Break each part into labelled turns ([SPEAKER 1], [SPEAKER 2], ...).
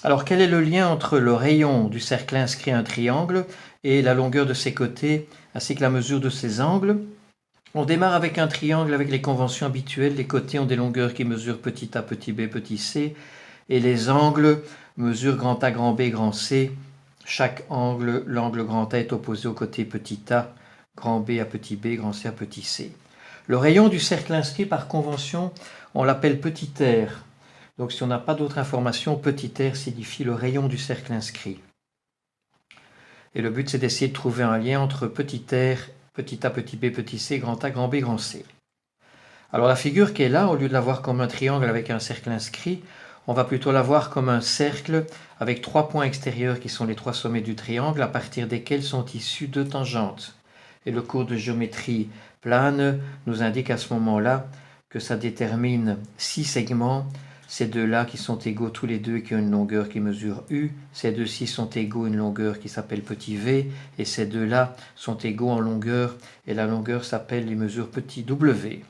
[SPEAKER 1] Alors, quel est le lien entre le rayon du cercle inscrit à un triangle et la longueur de ses côtés, ainsi que la mesure de ses angles? On démarre avec un triangle avec les conventions habituelles. Les côtés ont des longueurs qui mesurent petit a, petit b, petit c, et les angles mesurent grand A, grand B, grand C. Chaque angle, l'angle grand A est opposé au côté petit a, grand B à petit b, grand C à petit c. Le rayon du cercle inscrit par convention, on l'appelle petit r. Donc si on n'a pas d'autres informations, petit r signifie le rayon du cercle inscrit. Et le but, c'est d'essayer de trouver un lien entre petit r, petit a, petit b, petit c, grand A, grand B, grand C. Alors la figure qui est là, au lieu de la voir comme un triangle avec un cercle inscrit, on va plutôt la voir comme un cercle avec 3 points extérieurs qui sont les 3 sommets du triangle, à partir desquels sont issues 2 tangentes. Et le cours de géométrie plane nous indique à ce moment-là que ça détermine 6 segments, ces deux-là qui sont égaux tous les deux, qui ont une longueur qui mesure U, ces deux-ci sont égaux à une longueur qui s'appelle petit v, et ces deux-là sont égaux en longueur, et la longueur s'appelle les mesures petit w.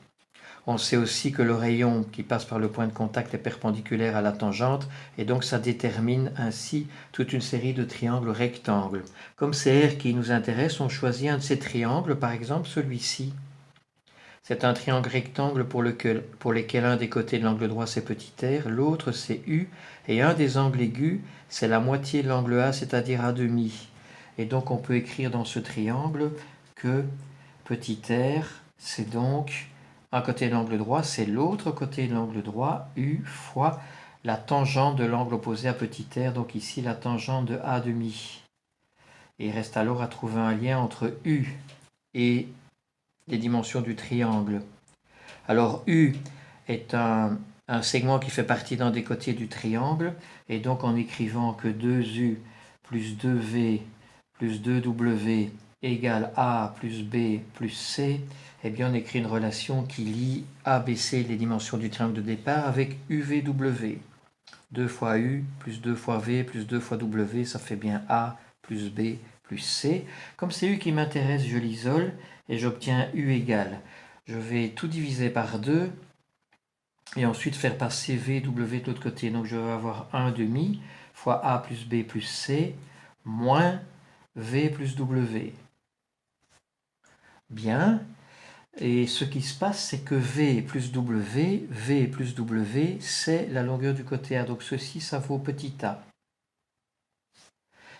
[SPEAKER 1] On sait aussi que le rayon qui passe par le point de contact est perpendiculaire à la tangente, et donc ça détermine ainsi toute une série de triangles rectangles. Comme c'est R qui nous intéresse, on choisit un de ces triangles, par exemple celui-ci. C'est un triangle rectangle pour lequel un des côtés de l'angle droit c'est petit r, l'autre c'est U, et un des angles aigus c'est la moitié de l'angle A, c'est-à-dire A demi. Et donc on peut écrire dans ce triangle que petit r c'est donc un côté de l'angle droit, c'est l'autre côté de l'angle droit, U fois la tangente de l'angle opposé à petit r, donc ici la tangente de A demi. Et il reste alors à trouver un lien entre U et les dimensions du triangle. Alors U est un segment qui fait partie d'un des côtés du triangle, et donc en écrivant que 2U plus 2V plus 2W égale A plus B plus C, eh bien on écrit une relation qui lie ABC, les dimensions du triangle de départ, avec UVW. 2 fois U plus 2 fois V plus 2 fois W, ça fait bien A plus B plus C. Comme c'est U qui m'intéresse, je l'isole et j'obtiens U égale. Je vais tout diviser par 2 et ensuite faire passer VW de l'autre côté. Donc je vais avoir 1 demi fois A plus B plus C moins V plus W. Bien. Et ce qui se passe, c'est que V plus W, c'est la longueur du côté A. Donc ceci, ça vaut petit a.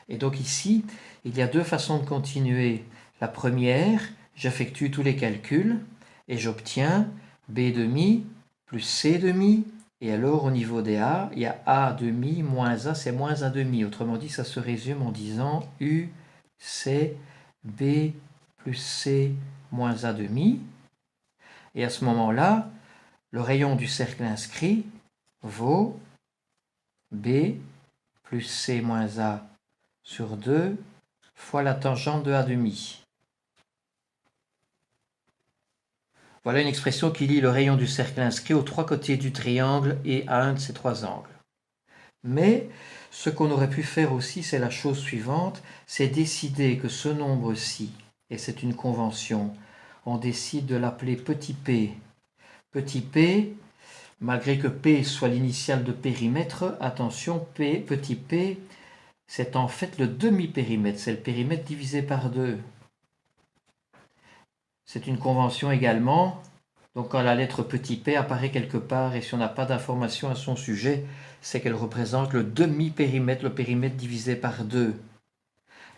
[SPEAKER 1] Et donc ici, il y a deux façons de continuer. La première, j'effectue tous les calculs et j'obtiens B demi plus C demi. Et alors au niveau des A, il y a A demi moins A, c'est moins A demi. Autrement dit, ça se résume en disant U, C, B plus C moins A demi. Et à ce moment-là, le rayon du cercle inscrit vaut B plus C moins A sur 2 fois la tangente de A demi. Voilà une expression qui lie le rayon du cercle inscrit aux 3 côtés du triangle et à un de ces 3 angles. Mais ce qu'on aurait pu faire aussi, c'est la chose suivante, c'est décider que ce nombre-ci, et c'est une convention, on décide de l'appeler petit p. Petit p, malgré que p soit l'initiale de périmètre, attention, petit p, c'est en fait le demi-périmètre, c'est le périmètre divisé par 2. C'est une convention également, donc quand la lettre petit p apparaît quelque part et si on n'a pas d'information à son sujet, c'est qu'elle représente le demi-périmètre, le périmètre divisé par 2.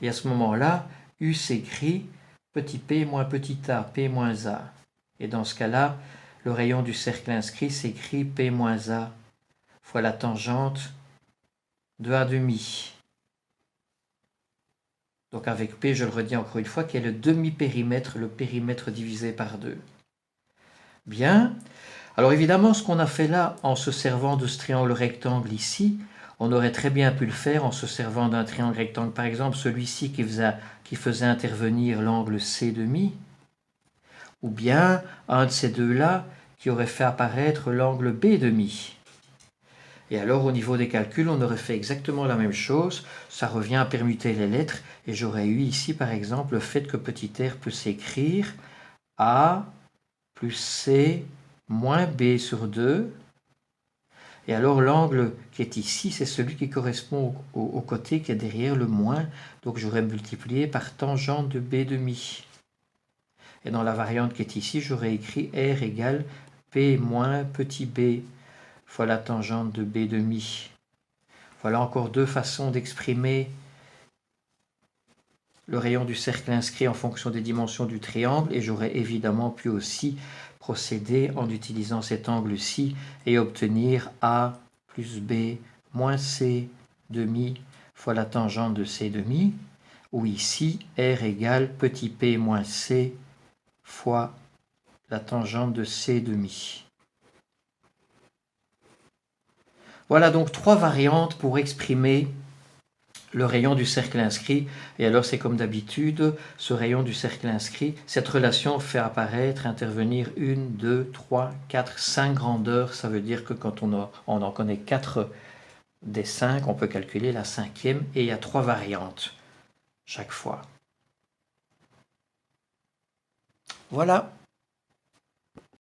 [SPEAKER 1] Et à ce moment-là, U s'écrit petit p moins petit a, p moins a. Et dans ce cas-là, le rayon du cercle inscrit s'écrit p moins a fois la tangente de a demi. Donc avec P, je le redis encore une fois, qui est le demi-périmètre, le périmètre divisé par 2. Bien. Alors évidemment, ce qu'on a fait là, en se servant de ce triangle rectangle ici, on aurait très bien pu le faire en se servant d'un triangle rectangle. Par exemple, celui-ci qui faisait intervenir l'angle C demi, ou bien un de ces deux-là qui aurait fait apparaître l'angle B demi. Et alors au niveau des calculs, on aurait fait exactement la même chose, ça revient à permuter les lettres, et j'aurais eu ici par exemple le fait que petit r peut s'écrire A plus C moins B sur 2, Et alors l'angle qui est ici, c'est celui qui correspond au côté qui est derrière le moins. Donc j'aurais multiplié par tangente de B demi. Et dans la variante qui est ici, j'aurais écrit R égale P moins petit b fois la tangente de B demi. Voilà encore deux façons d'exprimer le rayon du cercle inscrit en fonction des dimensions du triangle, et j'aurais évidemment pu aussi procéder en utilisant cet angle-ci et obtenir A plus B moins C demi fois la tangente de C demi, ou ici R égale petit p moins C fois la tangente de C demi. Voilà donc trois variantes pour exprimer le rayon du cercle inscrit. Et alors c'est comme d'habitude, ce rayon du cercle inscrit, cette relation fait apparaître, intervenir 1, 2, 3, 4, 5 grandeurs. Ça veut dire que quand on en connaît 4 des 5, on peut calculer la cinquième, et il y a 3 variantes chaque fois. Voilà.